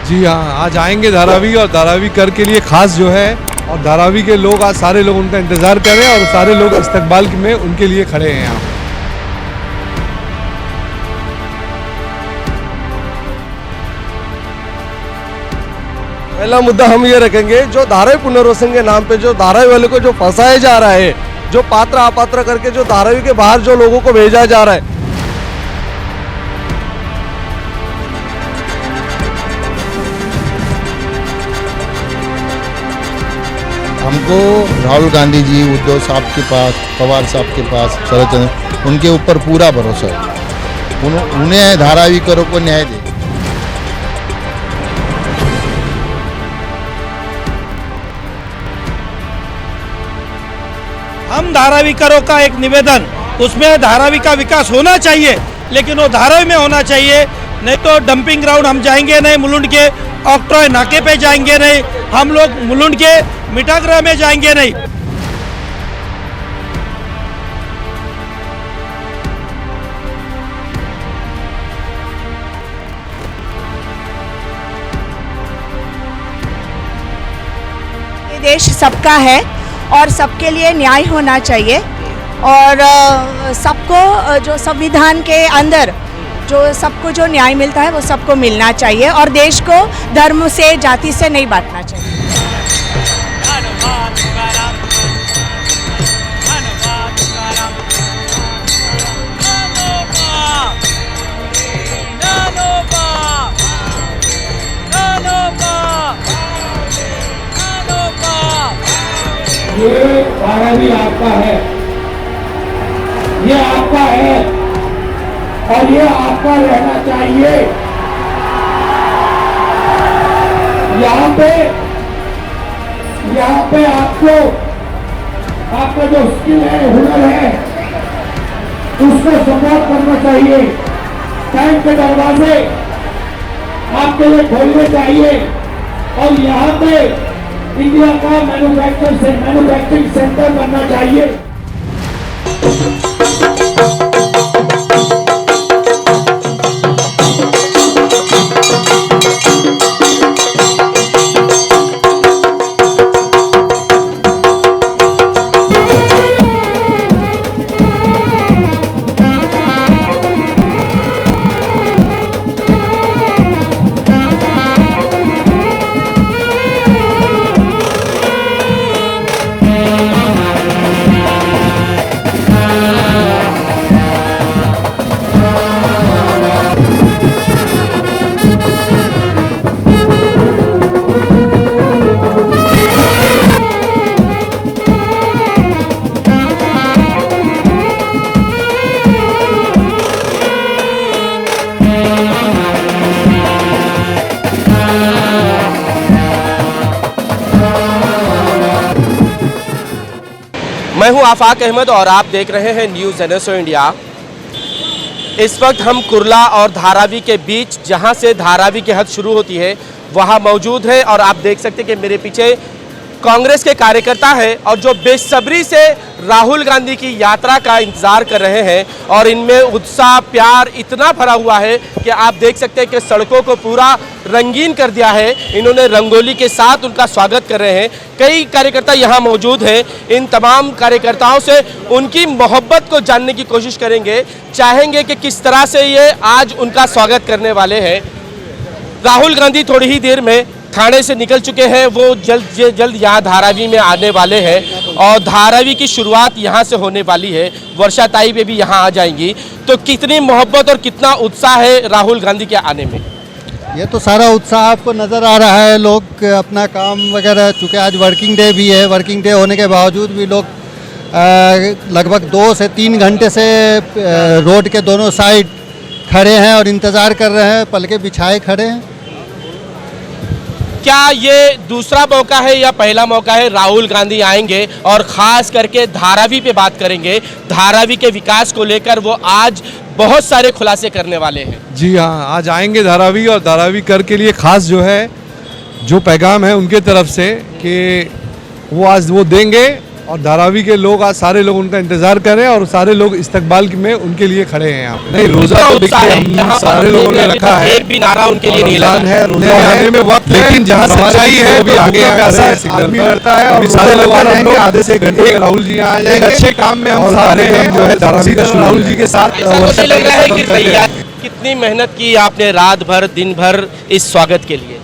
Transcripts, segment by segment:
जी हाँ, आज आएंगे धारावी और धारावी कर के लिए खास जो है, और धारावी के लोग आज सारे लोग उनका इंतज़ार कर रहे हैं और सारे लोग इस्तकबाल में उनके लिए खड़े हैं यहाँ। पहला मुद्दा हम ये रखेंगे, जो धारावी पुनर्वसन के नाम पे जो धारावी वाले को जो फंसाया जा रहा है, जो पात्र अपात्र करके जो धारावी के बाहर जो लोगों को भेजा जा रहा है, हमको राहुल गांधी जी, उद्धव साहब के पास, पवार साहब के पास, शरद चंद्र, उनके ऊपर पूरा भरोसा है। उन्हें धारावी करों को न्याय दे। हम धाराविकरों का एक निवेदन, उसमें धारावी का विकास होना चाहिए, लेकिन वो धारावी में होना चाहिए, नहीं तो डंपिंग ग्राउंड हम जाएंगे नहीं, मुलुंड के ऑक्ट्रॉय नाके पे जाएंगे नहीं, हम लोग मुलुंड के मिठागृह में जाएंगे नहीं। ये देश सबका है और सबके लिए न्याय होना चाहिए, और सबको जो संविधान के अंदर जो सबको जो न्याय मिलता है वो सबको मिलना चाहिए, और देश को धर्म से, जाति से नहीं बांटना चाहिए। ये धारावी आपका है, ये आपका है और ये आपका रहना चाहिए। यहाँ पे आपको आपका जो स्किल है, हुनर है, उसको सपोर्ट करना चाहिए। बैंक के दरवाजे आपके लिए खोलने चाहिए और यहाँ पे इंडिया का मैन्युफैक्चरिंग सेंटर बनना चाहिए। मैं हूं आफाक अहमद और आप देख रहे हैं न्यूज़ NSO इंडिया। इस वक्त हम कुर्ला और धारावी के बीच, जहां से धारावी की हद शुरू होती है, वहां मौजूद है और आप देख सकते हैं कि मेरे पीछे कांग्रेस के कार्यकर्ता हैं और जो बेसब्री से राहुल गांधी की यात्रा का इंतज़ार कर रहे हैं, और इनमें उत्साह, प्यार इतना भरा हुआ है कि आप देख सकते हैं कि सड़कों को पूरा रंगीन कर दिया है। इन्होंने रंगोली के साथ उनका स्वागत कर रहे हैं। कई कार्यकर्ता यहाँ मौजूद हैं। इन तमाम कार्यकर्ताओं से उनकी मोहब्बत को जानने की कोशिश करेंगे, चाहेंगे कि किस तरह से ये आज उनका स्वागत करने वाले हैं। राहुल गांधी थोड़ी ही देर में थाने से निकल चुके हैं, वो जल्द यहाँ धारावी में आने वाले हैं और धारावी की शुरुआत यहाँ से होने वाली है। वर्षा ताई भी यहाँ आ जाएंगी। तो कितनी मोहब्बत और कितना उत्साह है राहुल गांधी के आने में? ये तो सारा उत्साह आपको नज़र आ रहा है। लोग अपना काम वगैरह, चूँकि आज वर्किंग डे भी है, वर्किंग डे होने के बावजूद भी लोग लगभग 2 से 3 घंटे से रोड के दोनों साइड खड़े हैं और इंतज़ार कर रहे हैं, पलके बिछाए खड़े हैं। क्या ये दूसरा मौका है या पहला मौका है? राहुल गांधी आएंगे और ख़ास करके धारावी पे बात करेंगे। धारावी के विकास को लेकर वो आज बहुत सारे खुलासे करने वाले हैं। जी हाँ, आज आएंगे धारावी और धारावी कर के लिए खास जो है, जो पैगाम है उनके तरफ से कि वो आज वो देंगे और धारावी के लोग आज सारे लोग उनका इंतजार कर रहे हैं और सारे लोग इस्तकबाल में उनके लिए खड़े हैं यहाँ पे। नहीं, रोजा तो देखिए हम सारे लोगों ने रखा है, एक भी नारा उनके लिए नहीं लगा है, रोजा आने में वक्त, लेकिन जहाँ सच्चाई है वो भी आगे आदमी करता है और सारे लोग आधे से घंटे राहुल जी आ जाएंगे अच्छे काम में। हम सारे जो है धारावी का राहुल जी के साथ लग रहा है कि तैयार कितनी मेहनत की आपने, रात भर दिन भर इस स्वागत के लिए?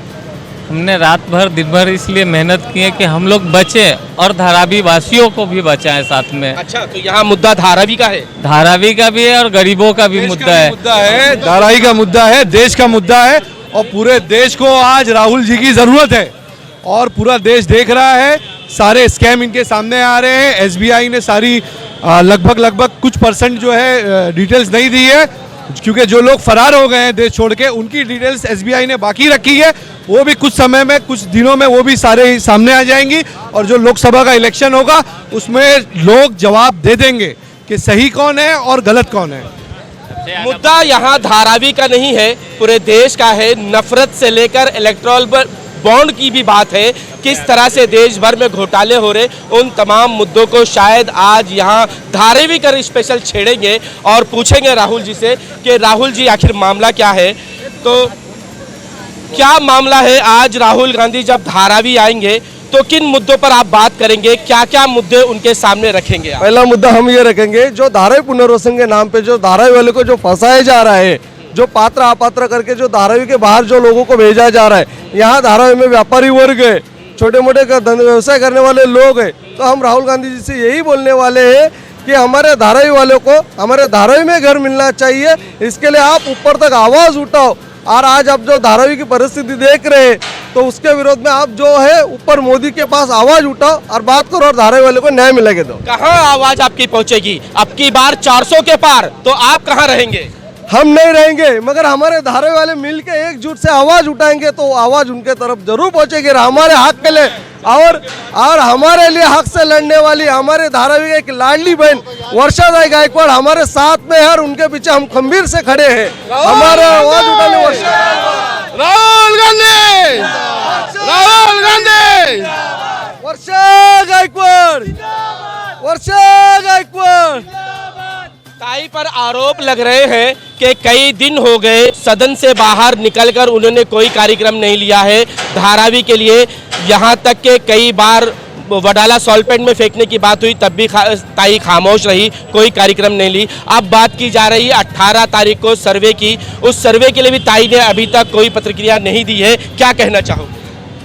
हमने रात भर दिन भर इसलिए मेहनत की है कि हम लोग बचे और धारावी वासियों को भी बचाएं साथ में। अच्छा, तो यहाँ मुद्दा धारावी का है? धारावी का भी है और गरीबों का भी मुद्दा है। धारावी का मुद्दा है, देश का मुद्दा है और पूरे देश को आज राहुल जी की जरूरत है और पूरा देश देख रहा है। सारे स्कैम इनके सामने आ रहे हैं। एसबीआई ने सारी लगभग कुछ परसेंट जो है डिटेल्स नहीं दी है, क्योंकि जो लोग फरार हो गए हैं देश छोड़ के उनकी डिटेल्स एसबीआई ने बाकी रखी है। वो भी कुछ समय में, कुछ दिनों में वो भी सारे सामने आ जाएंगी और जो लोकसभा का इलेक्शन होगा उसमें लोग जवाब दे देंगे कि सही कौन है और गलत कौन है। मुद्दा यहाँ धारावी का नहीं है, पूरे देश का है। नफरत से लेकर इलेक्टोरल बॉन्ड की भी बात है, किस तरह से देश भर में घोटाले हो रहे, उन तमाम मुद्दों को शायद आज यहाँ धारावी कर स्पेशल छेड़ेंगे और पूछेंगे राहुल जी से कि राहुल जी आखिर मामला क्या है। तो क्या मामला है आज राहुल गांधी जब धारावी आएंगे तो किन मुद्दों पर आप बात करेंगे, क्या क्या मुद्दे उनके सामने रखेंगे आप? पहला मुद्दा हम ये रखेंगे, जो धारावी पुनर्वसन के नाम पे जो धारावी वाले को जो फंसाया जा रहा है, जो पात्र अपात्र करके जो धारावी के बाहर जो लोगों को भेजा जा रहा है, यहाँ धारावी में व्यापारी वर्ग है, छोटे मोटे व्यवसाय करने वाले लोग हैं। तो हम राहुल गांधी जी से यही बोलने वाले हैं कि हमारे धारावी वालों को हमारे धारावी में घर मिलना चाहिए। इसके लिए आप ऊपर तक आवाज़ उठाओ और आज आप जो धारावी की परिस्थिति देख रहे हैं तो उसके विरोध में आप जो है ऊपर मोदी के पास आवाज़ उठाओ और बात करो और धारावी वाले को न्याय मिलेगा। दो कहाँ आवाज़ आपकी पहुँचेगी? अब की बार 400 के पार, तो आप कहाँ रहेंगे? हम नहीं रहेंगे, मगर हमारे धारावी वाले मिलके एकजुट से आवाज उठाएंगे तो आवाज उनके तरफ जरूर पहुंचेगी। हमारे हक के लिए और हमारे लिए हक से लड़ने वाली हमारे धारावी की एक लाडली बहन वर्षा गायकवाड़ हमारे साथ में है और उनके पीछे हम खंबीर से खड़े हैं। हमारा आवाज उठाने राहुल गांधी, राहुल गांधी, वर्षा गायकवाड़, वर्षा गायकवाड़। ताई पर आरोप लग रहे हैं कि कई दिन हो गए सदन से बाहर निकलकर उन्होंने कोई कार्यक्रम नहीं लिया है धारावी के लिए। यहाँ तक के कई बार वडाला सॉल्पेंट में फेंकने की बात हुई तब भी ताई खामोश रही, कोई कार्यक्रम नहीं ली। अब बात की जा रही है 18 तारीख को सर्वे की, उस सर्वे के लिए भी ताई ने अभी तक कोई प्रतिक्रिया नहीं दी है। क्या कहना चाहोगे?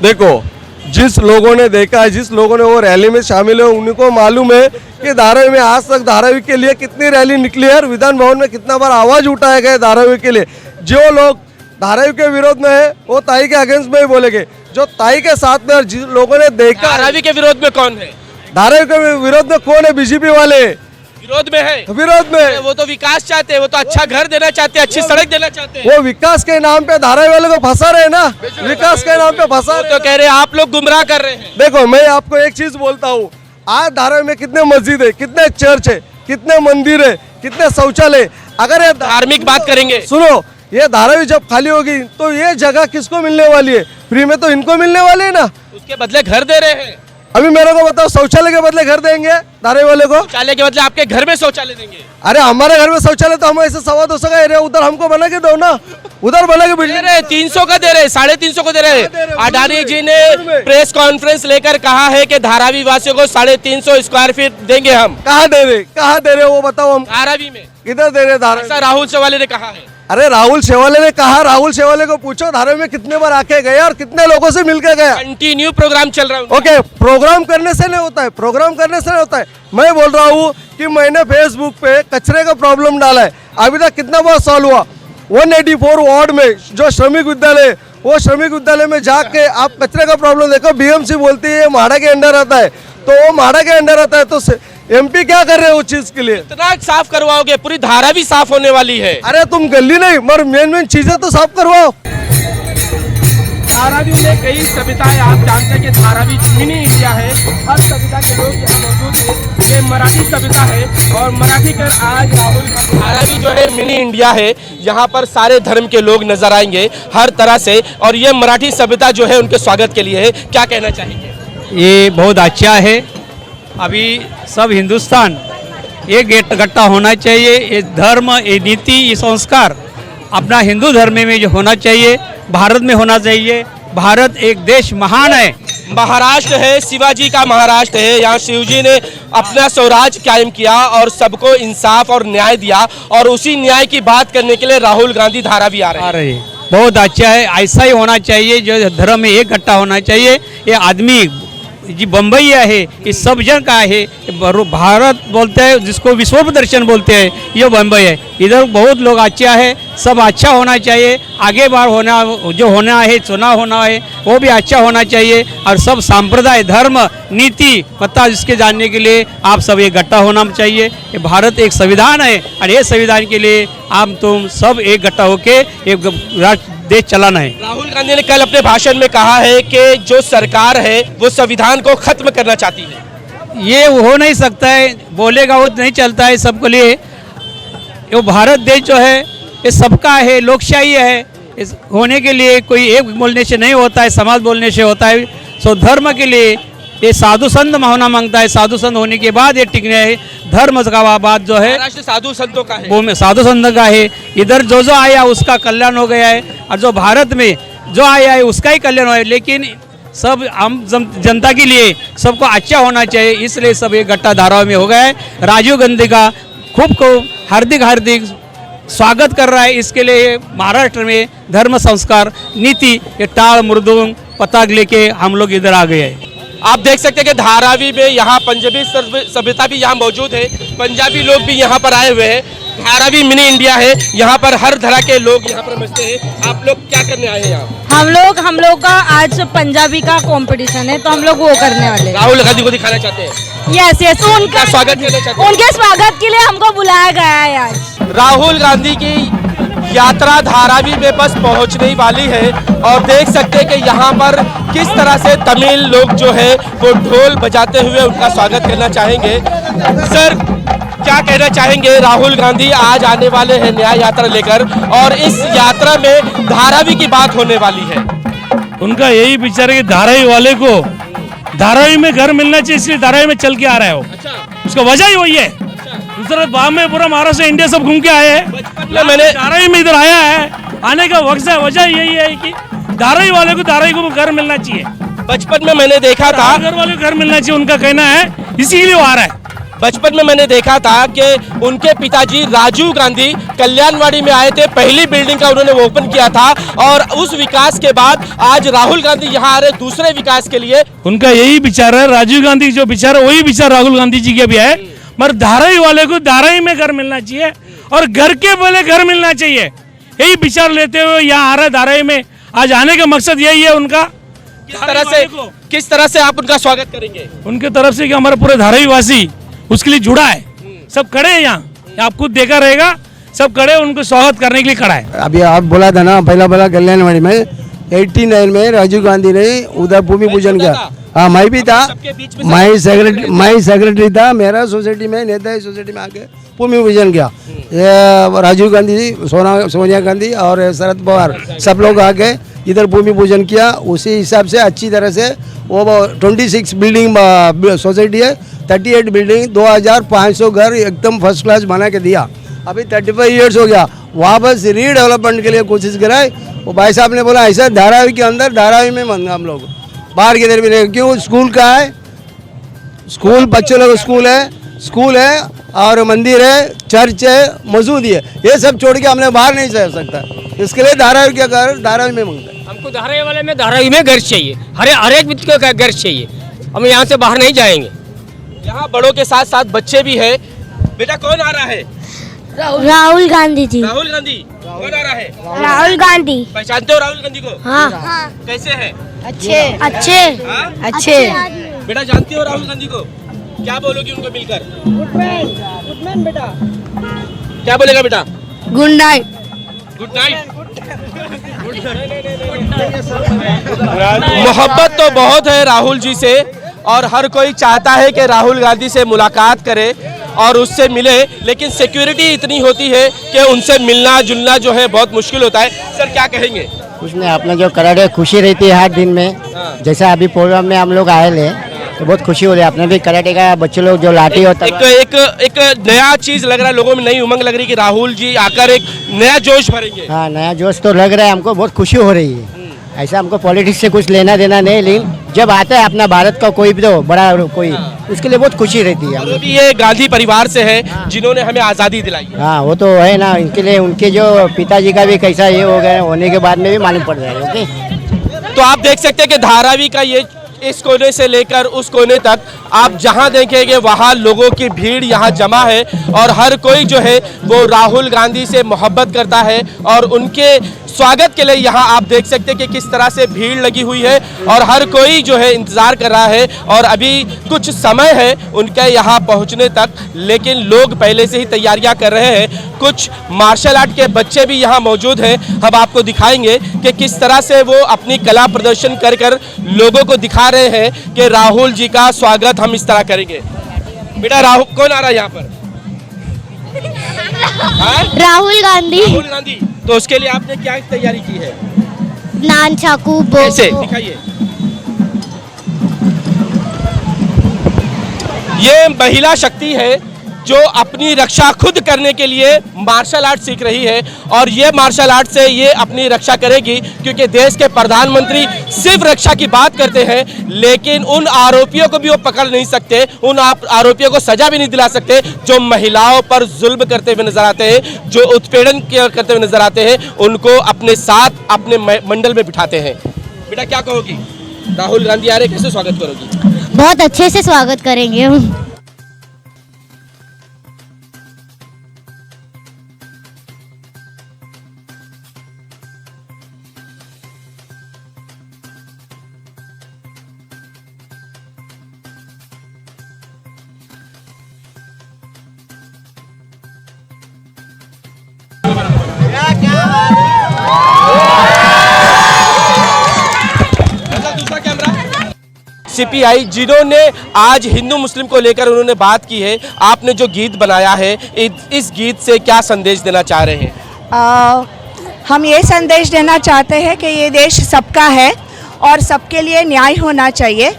देखो, जिस लोगों ने देखा है, जिस लोगों ने वो रैली में शामिल हुए, उनको मालूम है कि धारावी में आज तक धारावी के लिए कितनी रैली निकली है और विधान भवन में कितना बार आवाज उठाया गया धारावी के लिए। जो लोग धारावी के विरोध में है वो ताई के अगेंस्ट में ही बोलेंगे। जो ताई के साथ में जिन लोगों ने देखा, धारावी के विरोध में कौन है? धारावी के विरोध में कौन है? बीजेपी वाले विरोध में है। विरोध में वो तो विकास चाहते हैं, वो तो अच्छा घर देना चाहते हैं, अच्छी सड़क देना चाहते हैं। वो विकास के नाम पे धारावी वाले को फंसा रहे ना, विकास के नाम पे फंसा रहे। तो कह रहे हैं आप लोग गुमराह कर रहे हैं। देखो, मैं आपको एक चीज बोलता हूँ, आज धारावी में कितने मस्जिद है, कितने चर्च है, कितने मंदिर है, कितने शौचालय। अगर ये धार्मिक बात करेंगे, सुनो, ये धारावी जब खाली होगी तो ये जगह किसको मिलने वाली है? फ्री में तो इनको मिलने वाली है ना, उसके बदले घर दे रहे हैं। अभी मेरे को बताओ, शौचालय के बदले घर देंगे धारावी वाले को? शौचालय के बदले आपके घर में शौचालय देंगे? अरे हमारे घर में शौचालय तो हम ऐसे 250 का एरिया उधर हमको बना के दो ना, उधर बना के दे रहे 300 का दे रहे, 350 को दे रहे। अडानी जी ने प्रेस कॉन्फ्रेंस लेकर कहा है कि धारावी वासियों को 350 स्क्वायर फीट देंगे हम। कहाँ दे रहे वो बताओ हम? धारावी में। किधर दे रहे धारावी? ऐसा राहुल शेवाले ने कहा है। अरे राहुल शेवाले ने कहा, राहुल शेवाले को पूछो धारावी में कितने बार आके गया और कितने लोगों से मिलकर गया। कंटिन्यू प्रोग्राम चल रहा है। ओके, प्रोग्राम करने से नहीं होता है, प्रोग्राम करने से नहीं होता है। मैं बोल रहा हूँ कि मैंने फेसबुक पे कचरे का प्रॉब्लम डाला है, अभी तक कितना बार सॉल्व हुआ? 184 वार्ड में जो श्रमिक विद्यालय, वो श्रमिक विद्यालय में जाके आप कचरे का प्रॉब्लम देखो। बीएमसी बोलती है माड़ा के अंडर आता है, तो वो माड़ा के अंडर आता है, तो एमपी क्या कर रहे हैं उस चीज के लिए? इतना साफ करवाओगे? पूरी धारावी साफ होने वाली है। अरे तुम गली नहीं, मगर मेन चीजें तो साफ करवाओ। धारावी में कई सभ्यताएं, आप जानते हैं कि धारावी मिनी इंडिया है, हर सभ्यता के लोग यहाँ मौजूद हैं। ये मराठी सभ्यता है और मराठी कर आज राहुल धारावी जो है मिनी इंडिया है, यहाँ पर सारे धर्म के लोग नजर आएंगे हर तरह से, और ये मराठी सभ्यता जो है उनके स्वागत के लिए है। क्या कहना चाहेंगे? ये बहुत अच्छा है अभी सब हिंदुस्तान एक गट्टा होना चाहिए। ये धर्म, ये नीति, ये संस्कार अपना हिंदू धर्म में जो होना चाहिए, भारत में होना चाहिए। भारत एक देश महान है। महाराष्ट्र है, शिवाजी का महाराष्ट्र है। यहाँ शिवजी ने अपना स्वराज कायम किया और सबको इंसाफ और न्याय दिया, और उसी न्याय की बात करने के लिए राहुल गांधी धारावी आ रहे हैं। बहुत अच्छा है, ऐसा ही होना चाहिए। जो धर्म में एक गट्टा होना चाहिए। ये आदमी जी बम्बई है, ये सब जन का है। भारत बोलते हैं जिसको विश्व दर्शन बोलते हैं, ये बम्बई है। इधर बहुत लोग अच्छा है, सब अच्छा होना चाहिए। आगे बार होना जो होना है, चुनाव होना है, वो भी अच्छा होना चाहिए। और सब सांप्रदाय, धर्म, नीति पता जिसके जानने के लिए आप सब एक गट्टा होना चाहिए। ये भारत एक संविधान है, और ये संविधान के लिए आप तुम सब एक गट्टा होके एक देश चलाना है। राहुल गांधी ने कल अपने भाषण में कहा है कि जो सरकार है वो संविधान को खत्म करना चाहती है। ये हो नहीं सकता है, बोलेगा वो नहीं चलता है सबके लिए। ये भारत देश जो है ये सबका है, लोकशाही है। इस होने के लिए कोई एक बोलने से नहीं होता है, समाज बोलने से होता है। सो धर्म के लिए ये साधु संत होना मांगता है। साधु संत होने के बाद ये टिकने है। धर्म का बात जो है महाराष्ट्र साधु संतों का है, वो में साधु संत का है। इधर जो जो आया उसका कल्याण हो गया है, और जो भारत में जो आया है उसका ही कल्याण हुआ है। लेकिन सब आम जनता के लिए सबको अच्छा होना चाहिए, इसलिए सब ये गट्टा धारावाही में हो गया है। राजीव गांधी का खूब हार्दिक स्वागत कर रहा है। इसके लिए महाराष्ट्र में धर्म, संस्कार, नीति, ये टाल मृदुंग पताक लेके हम लोग इधर आ गए हैं। आप देख सकते हैं कि धारावी में यहाँ पंजाबी सभ्यता भी यहाँ मौजूद है। पंजाबी लोग भी यहाँ पर आए हुए हैं। धारावी मिनी इंडिया है, यहाँ पर हर तरह के लोग यहाँ पर मचते हैं। आप लोग क्या करने आए हैं यहाँ? हम लोग का आज पंजाबी का कंपटीशन है, तो हम लोग वो करने वाले हैं। राहुल गांधी को दिखाना चाहते हैं। यस, उनका स्वागत करना चाहते हैं। उनके स्वागत के लिए हमको बुलाया गया है आज। राहुल गांधी की यात्रा धारावी में बस पहुंचने वाली है, और देख सकते हैं कि यहाँ पर किस तरह से तमिल लोग जो है वो ढोल बजाते हुए उनका स्वागत करना चाहेंगे। सर, क्या कहना चाहेंगे? राहुल गांधी आज आने वाले हैं न्याय यात्रा लेकर, और इस यात्रा में धारावी की बात होने वाली है। उनका यही विचार है कि धारावी वाले को धारावी में घर मिलना चाहिए, इसलिए धारावी में चल के आ रहा है वो। उसका वजह ही वही है। दूसरा बाद में पूरा महाराष्ट्र इंडिया सब घूम के आए हैं। मैंने धारावी में इधर आया है, आने का वजह यही है कि धारावी वाले को धारावी को घर मिलना चाहिए। बचपन में मैंने देखा था, घर वाले को घर मिलना चाहिए, उनका कहना है, इसीलिए वो आ रहा है। बचपन में मैंने देखा था कि उनके पिताजी राजीव गांधी कल्याणवाड़ी में आए थे, पहली बिल्डिंग का उन्होंने ओपन किया था, और उस विकास के बाद आज राहुल गांधी यहाँ आ रहे दूसरे विकास के लिए। उनका यही विचार है। राजीव गांधी जो विचार है वही विचार राहुल गांधी जी के भी है। मगर धारावी वाले को धारावी में घर मिलना चाहिए, और घर के पहले घर मिलना चाहिए, यही विचार लेते हुए यहाँ आ रहे धारावी में। आज आने का मकसद यही है उनका। किस तरह से आप उनका स्वागत करेंगे? उनके तरफ से कि हमारे पूरे धारावी वासी उसके लिए जुड़ा है, सब खड़े हैं यहाँ, आप खुद देखा रहेगा, सब खड़े उनको स्वागत करने के लिए खड़ा है। अभी आप बोला था ना, पहला कल्याणवाड़ी में 89 में राजीव गांधी ने उधर भूमि पूजन किया। हाँ, मैं भी था, मैं सेक्रेटरी था। मेरा सोसाइटी में, नेता सोसाइटी में आके भूमि पूजन किया। ये राजीव गांधी, सोनिया गांधी और शरद पवार सब लोग आके इधर भूमि पूजन किया। उसी हिसाब से अच्छी तरह से वो 26 बिल्डिंग सोसाइटी है, 38 बिल्डिंग, 2500 घर एकदम फर्स्ट क्लास बना के दिया। अभी 35 ईयर्स हो गया, वापस रीडेवलपमेंट के लिए कोशिश कराए। वो भाई साहब ने बोला ऐसा धारावी के अंदर, धारावी में मंगा हम लोग बाहर की तरफ भी नहीं। क्यों? स्कूल का है, स्कूल बच्चों लोग स्कूल है और मंदिर है, चर्च है, मस्जिद है, ये सब छोड़ के हमने बाहर नहीं जा सकता। इसके लिए धारावी क्या कर, धारावी में मंगता है। हमको धारावी वाले में धारावी में घर चाहिए, हर एक व्यक्ति को घर चाहिए। हम यहाँ से बाहर नहीं जाएंगे। यहाँ बड़ों के साथ साथ बच्चे भी हैं। बेटा कौन आ रहा है? राहुल गांधी जी। राहुल गांधी कौन आ रहा है? राहुल गांधी। पहचानते हो राहुल गांधी को? हाँ। कैसे है? अच्छे। बेटा जानती हो राहुल गांधी को? क्या बोलोगी उनको मिलकर? गुड नाइट बेटा। क्या बोलेगा बेटा? Good night. Good night. मोहब्बत तो बहुत है राहुल जी से, और हर कोई चाहता है कि राहुल गांधी से मुलाकात करे और उससे मिले, लेकिन सिक्योरिटी इतनी होती है कि उनसे मिलना जुलना जो है बहुत मुश्किल होता है। सर क्या कहेंगे? कुछ नहीं, अपना जो करा रहे खुशी रहती है हर दिन में। जैसा अभी प्रोग्राम में हम लोग आए ले, तो बहुत खुशी हो रही है। अपने भी कराटे का बच्चे लोग जो लाठी होता है, एक नया चीज लग रहा है, लोगों में नई उमंग लग रही है कि राहुल जी आकर एक नया जोश भरेंगे। हाँ नया जोश तो लग रहा है हमको, बहुत खुशी हो रही है। ऐसा हमको पॉलिटिक्स से कुछ लेना देना नहीं, लेकिन जब आता है अपना भारत का कोई भी तो बड़ा कोई, उसके लिए बहुत खुशी रहती है। और अभी ये गांधी परिवार से है जिन्होंने हमें आज़ादी दिलाई है। हाँ वो तो है ना, इनके लिए उनके जो पिताजी का भी कैसा ये हो गया होने के बाद में भी मालूम पड़ रहा है। ओके, तो आप देख सकते हैं कि धारावी का ये इस कोने से लेकर उस कोने तक आप जहां देखेंगे वहां लोगों की भीड़ यहां जमा है और हर कोई जो है वो राहुल गांधी से मोहब्बत करता है और उनके स्वागत के लिए यहां आप देख सकते हैं कि किस तरह से भीड़ लगी हुई है और हर कोई जो है इंतज़ार कर रहा है और अभी कुछ समय है उनके यहां पहुंचने तक, लेकिन लोग पहले से ही तैयारियां कर रहे हैं। कुछ मार्शल आर्ट के बच्चे भी यहां मौजूद हैं, हम आपको दिखाएंगे कि किस तरह से वो अपनी कला प्रदर्शन कर कर लोगों को दिखा रहे हैं कि राहुल जी का स्वागत हम इस तरह करेंगे। बेटा राहुल कौन आ रहा है यहाँ पर? राहुल गांधी। राहुल गांधी, तो उसके लिए आपने क्या तैयारी की है? नान चाकू कैसे दिखाइए। ये महिला शक्ति है जो अपनी रक्षा खुद करने के लिए मार्शल आर्ट सीख रही है और ये मार्शल आर्ट से ये अपनी रक्षा करेगी, क्योंकि देश के प्रधानमंत्री सिर्फ रक्षा की बात करते हैं लेकिन उन आरोपियों को भी वो पकड़ नहीं सकते, उन आरोपियों को सजा भी नहीं दिला सकते जो महिलाओं पर जुल्म करते हुए नजर आते हैं, जो उत्पीड़न करते हुए नजर आते हैं, उनको अपने साथ अपने मंडल में बिठाते हैं। बेटा क्या कहोगी? राहुल गांधी आ रहे, कैसे स्वागत करोगी? बहुत अच्छे से स्वागत करेंगे हम। सीपीआई जिन्होंने आज हिंदू मुस्लिम को लेकर उन्होंने बात की है, आपने जो गीत बनाया है इस गीत से क्या संदेश देना चाह रहे हैं? हम ये संदेश देना चाहते हैं कि ये देश सबका है और सबके लिए न्याय होना चाहिए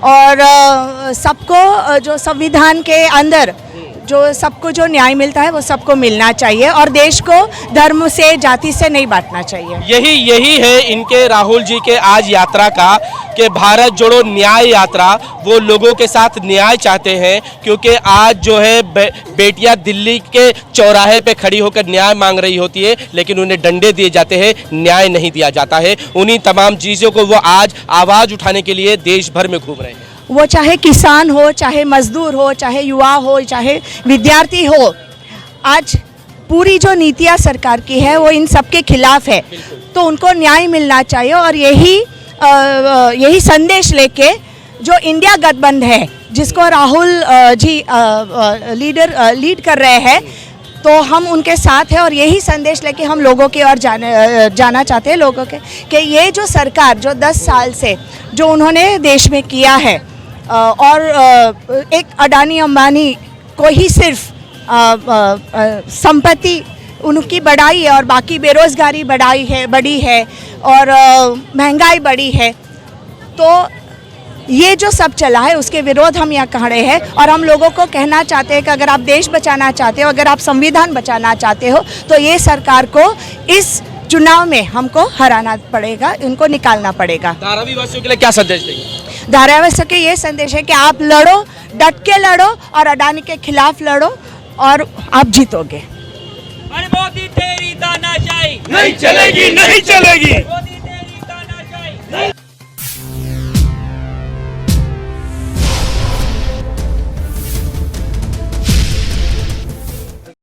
और सबको जो संविधान के अंदर जो सबको जो न्याय मिलता है वो सबको मिलना चाहिए और देश को धर्म से जाति से नहीं बांटना चाहिए। यही है इनके राहुल जी के आज यात्रा का कि भारत जोड़ो न्याय यात्रा, वो लोगों के साथ न्याय चाहते हैं, क्योंकि आज जो है बेटियां दिल्ली के चौराहे पे खड़ी होकर न्याय मांग रही होती है लेकिन उन्हें डंडे दिए जाते हैं, न्याय नहीं दिया जाता है। उन्हीं तमाम चीज़ों को वो आज आवाज़ उठाने के लिए देश भर में घूम रहे हैं। वो चाहे किसान हो, चाहे मजदूर हो, चाहे युवा हो, चाहे विद्यार्थी हो, आज पूरी जो नीतियाँ सरकार की है वो इन सब के खिलाफ है, तो उनको न्याय मिलना चाहिए और यही संदेश लेके जो इंडिया गठबंधन है जिसको राहुल जी लीड कर रहे हैं, तो हम उनके साथ हैं और यही संदेश लेके हम लोगों की ओर जाना चाहते हैं लोगों के कि ये जो सरकार जो 10 साल से जो उन्होंने देश में किया है और एक अडानी अंबानी को ही सिर्फ संपत्ति उनकी बढ़ाई है और बाकी बेरोज़गारी बढ़ी है और महंगाई बढ़ी है, तो ये जो सब चला है उसके विरोध हम यहाँ खड़े हैं और हम लोगों को कहना चाहते हैं कि अगर आप देश बचाना चाहते हो, अगर आप संविधान बचाना चाहते हो, तो ये सरकार को इस चुनाव में हमको हराना पड़ेगा, इनको निकालना पड़ेगा। धारावी वासियों के लिए क्या संदेश देंगे? धारावासियों के ये संदेश है कि आप लड़ो, डट के लड़ो और अडानी के खिलाफ लड़ो और आप जीतोगे। मोदी तेरी तानाशाही नहीं चलेगी, नहीं चलेगी।